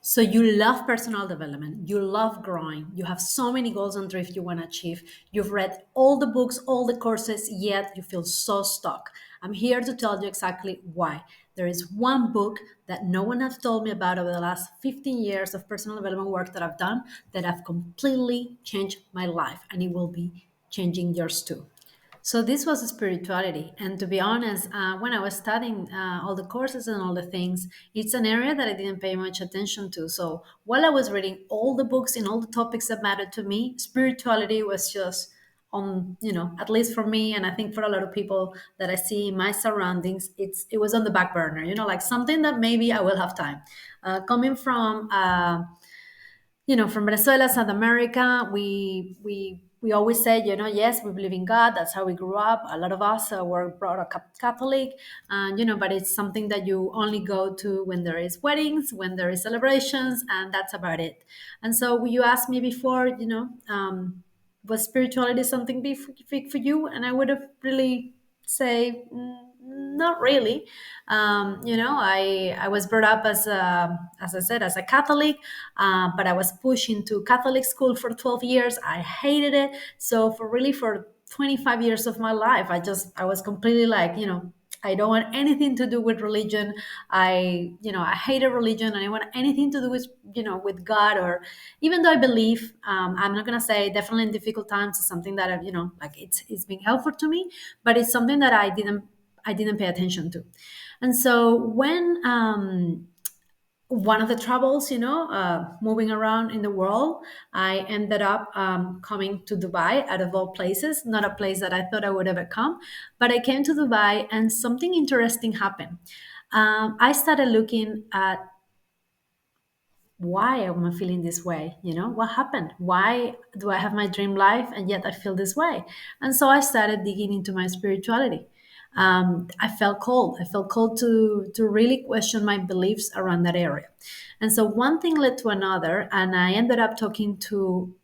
So you love personal development, you love growing, you have so many goals and dreams you want to achieve. You've read all the books, all the courses, yet you feel so stuck. I'm here to tell you exactly why. There is one book that no one has told me about over the last 15 years of personal development work that I've done that have completely changed my life, and it will be changing yours too. So this was spirituality, and to be honest, when I was studying all the courses and all the things, it's an area that I didn't pay much attention to. So while I was reading all the books in all the topics that mattered to me, spirituality was just on, at least for me, and I think for a lot of people that I see in my surroundings, it was on the back burner. Like something that maybe I will have time. Coming from from Venezuela, South America, we always say, yes, we believe in God. That's how we grew up. A lot of us were brought up Catholic, and but it's something that you only go to when there is weddings, when there is celebrations, and that's about it. And so you asked me before, was spirituality something big for you? And I would have really say, not really. I was brought up as I said, as a Catholic, but I was pushed into Catholic school for 12 years. I hated it. So for 25 years of my life, I was completely like, I don't want anything to do with religion. I hated religion. I didn't want anything to do with, with God, or even though I believe, I'm not going to say definitely in difficult times is something that I've, like it's been helpful to me, but it's something that I didn't pay attention to. And so when, one of the troubles, moving around in the world, I ended up coming to Dubai, out of all places, not a place that I thought I would ever come, but I came to Dubai and something interesting happened. I started looking at why am I feeling this way? What happened? Why do I have my dream life and yet I feel this way? And so I started digging into my spirituality. I felt cold. I felt cold to really question my beliefs around that area. And so one thing led to another, and I ended up talking to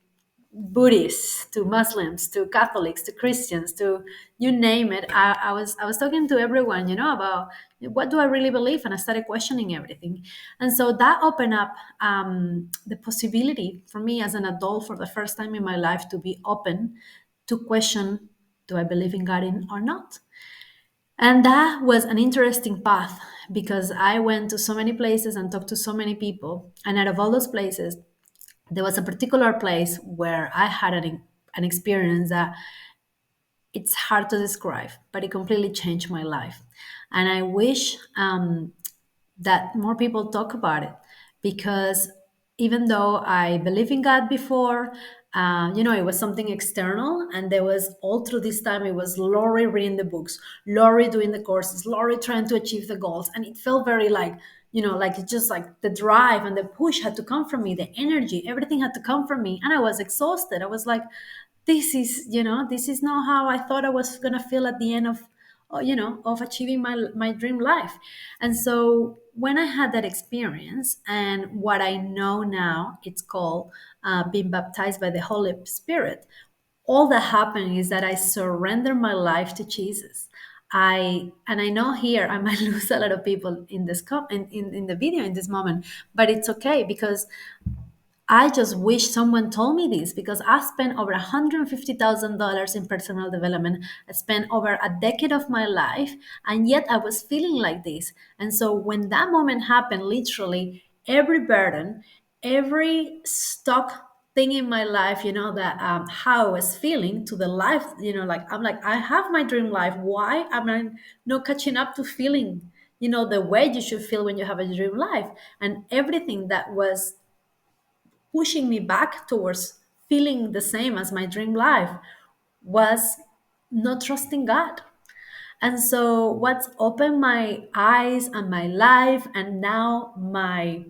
Buddhists, to Muslims, to Catholics, to Christians, to you name it. I was talking to everyone, about what do I really believe, and I started questioning everything. And so that opened up the possibility for me as an adult, for the first time in my life, to be open to question: do I believe in God or not? And that was an interesting path because I went to so many places and talked to so many people, and out of all those places, there was a particular place where I had an experience that it's hard to describe, but it completely changed my life. And I wish that more people talk about it, because even though I believe in God before, it was something external, and there was all through this time it was Lori reading the books, Lori doing the courses, Lori trying to achieve the goals, and it felt very like, like it's just like the drive and the push had to come from me, the energy, everything had to come from me, and I was exhausted. I was like, this is not how I thought I was gonna feel at the end of achieving my dream life. And so when I had that experience, and what I know now, it's called being baptized by the Holy Spirit. All that happened is that I surrendered my life to Jesus. I know here I might lose a lot of people in this in the video in this moment, but it's okay, because I just wish someone told me this, because I spent over $150,000 in personal development. I spent over a decade of my life, and yet I was feeling like this. And so when that moment happened, literally every burden, every stuck thing in my life, that how I was feeling to the life, like I'm like, I have my dream life. Why am I not catching up to feeling, the way you should feel when you have a dream life? And everything that was pushing me back towards feeling the same as my dream life was not trusting God. And so what's opened my eyes and my life, and now my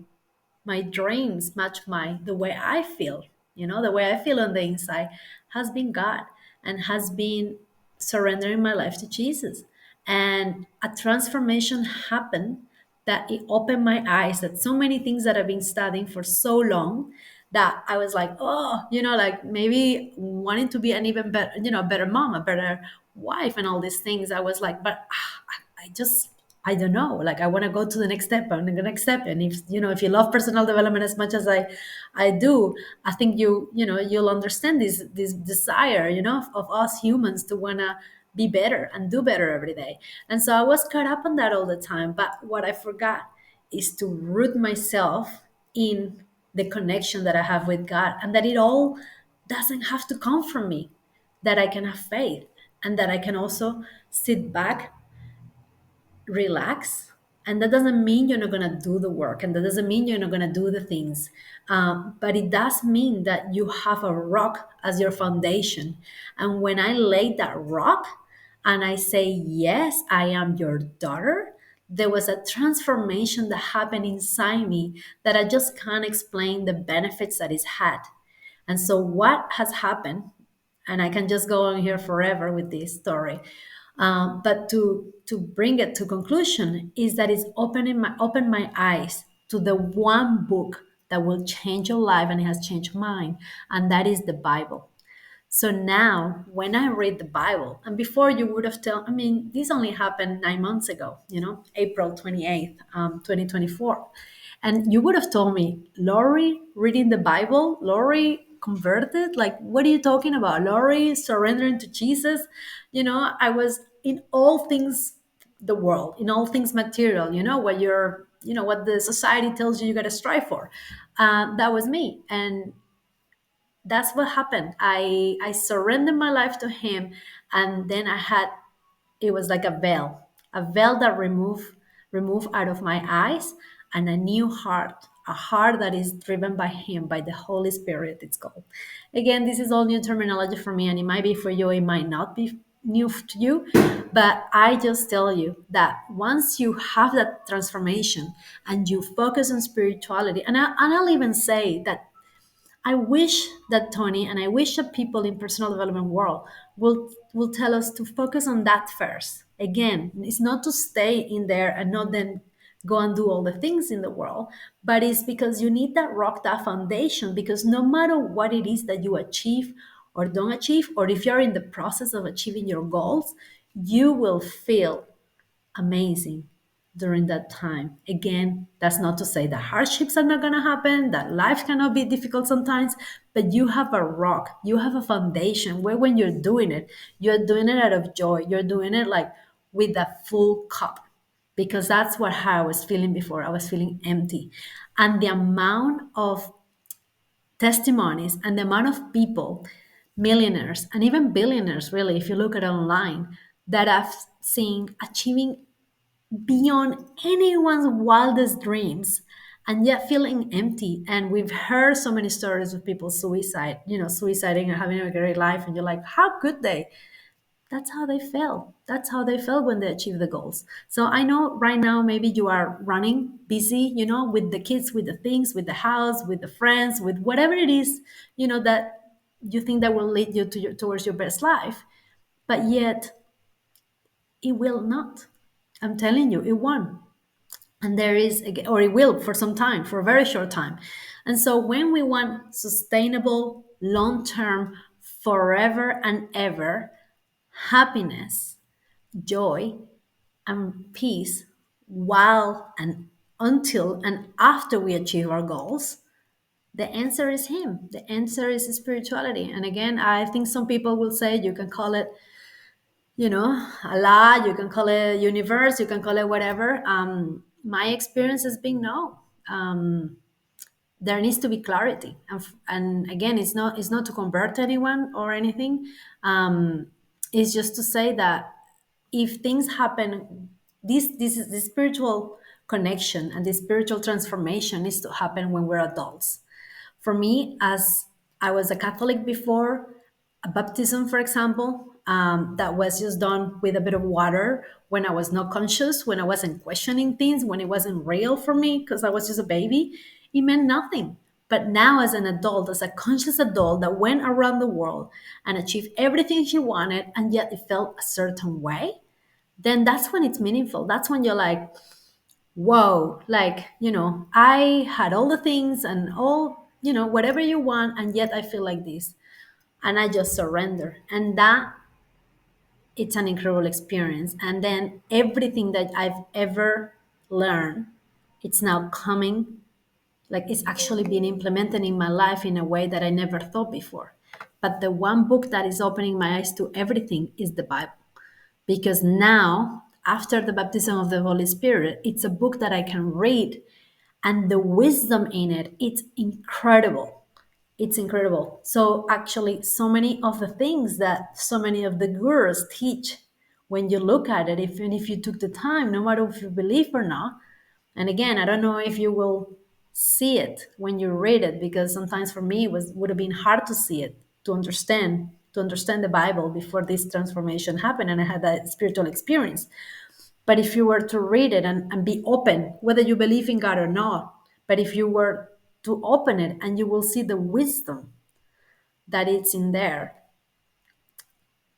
dreams match the way I feel, the way I feel on the inside, has been God, and has been surrendering my life to Jesus. And a transformation happened, that it opened my eyes, that so many things that I've been studying for so long, that I was like, oh, like maybe wanting to be an even better, better mom, a better wife, and all these things. I was like, but I just I don't know. Like I want to go to the next step and the next step. And if if you love personal development as much as I do, I think you'll understand this desire, of us humans to wanna be better and do better every day. And so I was caught up on that all the time. But what I forgot is to root myself in the connection that I have with God, and that it all doesn't have to come from me. That I can have faith, and that I can also sit back, relax. And that doesn't mean you're not going to do the work, and that doesn't mean you're not going to do the things, but it does mean that you have a rock as your foundation. And when I lay that rock and I say, yes, I am your daughter, there was a transformation that happened inside me that I just can't explain the benefits that it's had. And so what has happened, and I can just go on here forever with this story, but to bring it to conclusion is that it's opened my eyes to the one book that will change your life, and it has changed mine, and that is the Bible. So now, when I read the Bible, and before you would have told, I mean, this only happened 9 months ago, April 28th, 2024. And you would have told me, Lori, reading the Bible, Lori converted? Like, what are you talking about? Lori surrendering to Jesus? I was in all things the world, in all things material, what what the society tells you got to strive for. That was me. And that's what happened. I surrendered my life to him, and then it was like a veil that removed out of my eyes, and a new heart, a heart that is driven by him, by the Holy Spirit, it's called. Again, this is all new terminology for me, and it might be for you, it might not be new to you, but I just tell you that once you have that transformation and you focus on spirituality, and I'll even say that I wish that Tony, and I wish that people in personal development world will tell us to focus on that first. Again, it's not to stay in there and not then go and do all the things in the world, but it's because you need that rock, that foundation, because no matter what it is that you achieve or don't achieve, or if you're in the process of achieving your goals, you will feel amazing during that time. Again, that's not to say that hardships are not going to happen, that life cannot be difficult sometimes, but you have a rock, you have a foundation where when you're doing it, you're doing it out of joy. You're doing it like with a full cup, because that's what how I was feeling before. I was feeling empty. And the amount of testimonies and the amount of people, millionaires and even billionaires, really, if you look at it online, that I've seen achieving beyond anyone's wildest dreams, and yet feeling empty. And we've heard so many stories of people suiciding and having a great life, and you're like, how could they? That's how they felt. That's how they felt when they achieved the goals. So I know right now maybe you are running busy, with the kids, with the things, with the house, with the friends, with whatever it is, that you think that will lead you towards your best life, but yet it will not. I'm telling you, it won't. And there is, or it will for some time, for a very short time. And so when we want sustainable, long term, forever and ever happiness, joy, and peace, while and until and after we achieve our goals, the answer is him. The answer is spirituality. And again, I think some people will say you can call it, Allah, you can call it universe, you can call it whatever. My experience has been no. There needs to be clarity, and again, it's not to convert anyone or anything. It's just to say that if things happen, this is the spiritual connection, and the spiritual transformation needs to happen when we're adults. For me, as I was a Catholic before, a baptism, for example, that was just done with a bit of water when I was not conscious, when I wasn't questioning things, when it wasn't real for me because I was just a baby, it meant nothing. But now, as an adult, as a conscious adult that went around the world and achieved everything she wanted, and yet it felt a certain way, then that's when it's meaningful. That's when you're like, whoa, like, I had all the things and all, whatever you want, and yet I feel like this. And I just surrender. And that it's an incredible experience. And then everything that I've ever learned, it's now coming, like it's actually being implemented in my life in a way that I never thought before. But the one book that is opening my eyes to everything is the Bible. Because now, after the baptism of the Holy Spirit, it's a book that I can read, and the wisdom in it, it's incredible. It's incredible. So actually, so many of the things that so many of the gurus teach, when you look at it, even if you took the time, no matter if you believe or not, and again, I don't know if you will see it when you read it, because sometimes for me it would have been hard to see it, to understand the Bible before this transformation happened, and I had that spiritual experience. But if you were to read it and be open, whether you believe in God or not, but if you were to open it, and you will see the wisdom that it's in there,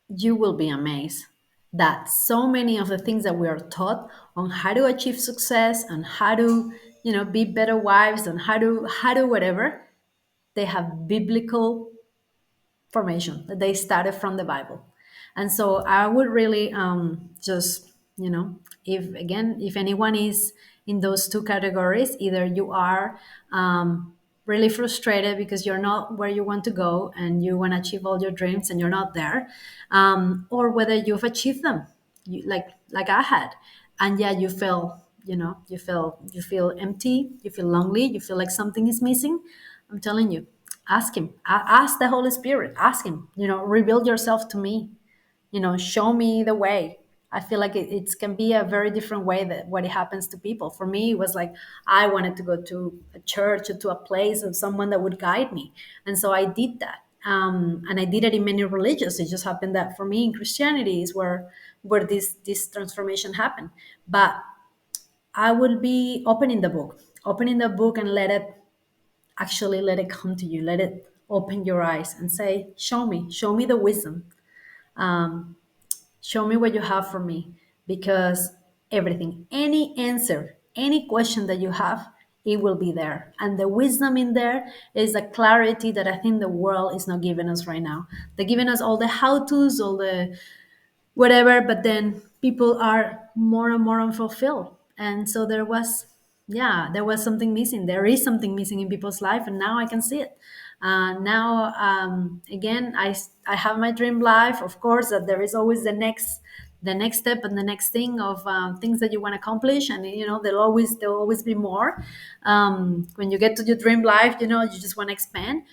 you will be amazed that so many of the things that we are taught on how to achieve success and how to, be better wives, and how to whatever, they have biblical formation that they started from the Bible. And so I would really just, if anyone is in those two categories, either you are really frustrated because you're not where you want to go and you want to achieve all your dreams and you're not there, or whether you've achieved them, like I had, and yeah, you feel empty, you feel lonely, you feel like something is missing. I'm telling you, ask him. Ask the Holy Spirit. Ask him. Reveal yourself to me. Show me the way. I feel like it can be a very different way that what it happens to people. For me, it was like I wanted to go to a church or to a place of someone that would guide me, and so I did that. And I did it in many religions. It just happened that for me in Christianity is where this transformation happened. But I will be opening the book and let it come to you, let it open your eyes and say, show me the wisdom, show me what you have for me. Because everything, any answer, any question that you have, it will be there. And the wisdom in there is a clarity that I think the world is not giving us right now. They're giving us all the how to's, all the whatever, but then people are more and more unfulfilled. And so there was something missing. There is something missing in people's life, and now I can see it. Now, again, I have my dream life. Of course, that there is always the next step and the next thing of things that you want to accomplish, and there'll always be more. When you get to your dream life, you just want to expand.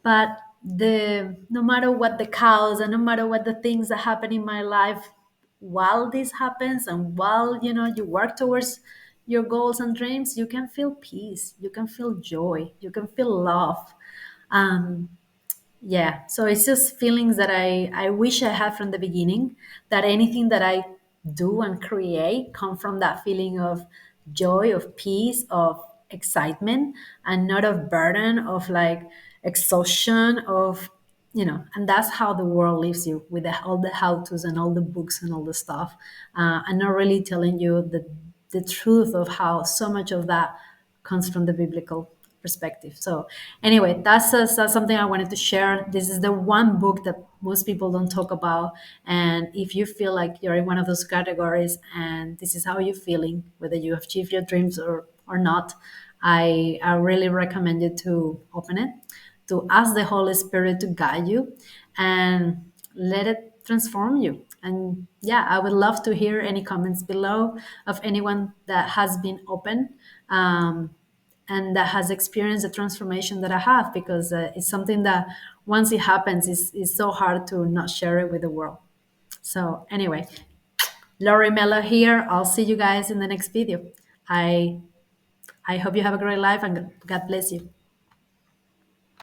But the no matter what the cows and no matter what the things that happen in my life while this happens, and while you work towards your goals and dreams, you can feel peace, you can feel joy, you can feel love. um, yeah, so it's just feelings that I wish I had from the beginning, that anything that I do and create come from that feeling of joy, of peace, of excitement, and not of burden, of like exhaustion, and that's how the world leaves you with all the how-tos and all the books and all the stuff, and not really telling you the truth of how so much of that comes from the biblical perspective. So anyway, that's something I wanted to share. This is the one book that most people don't talk about, and if you feel like you're in one of those categories and this is how you're feeling, whether you achieve your dreams or not, I really recommend you to open it, to ask the Holy Spirit to guide you, and let it transform you. And yeah, I would love to hear any comments below of anyone that has been open, and that has experienced the transformation that I have, because it's something that once it happens, is so hard to not share it with the world. So anyway, Laurie Mello here. I'll see you guys in the next video. I I hope you have a great life, and God bless you.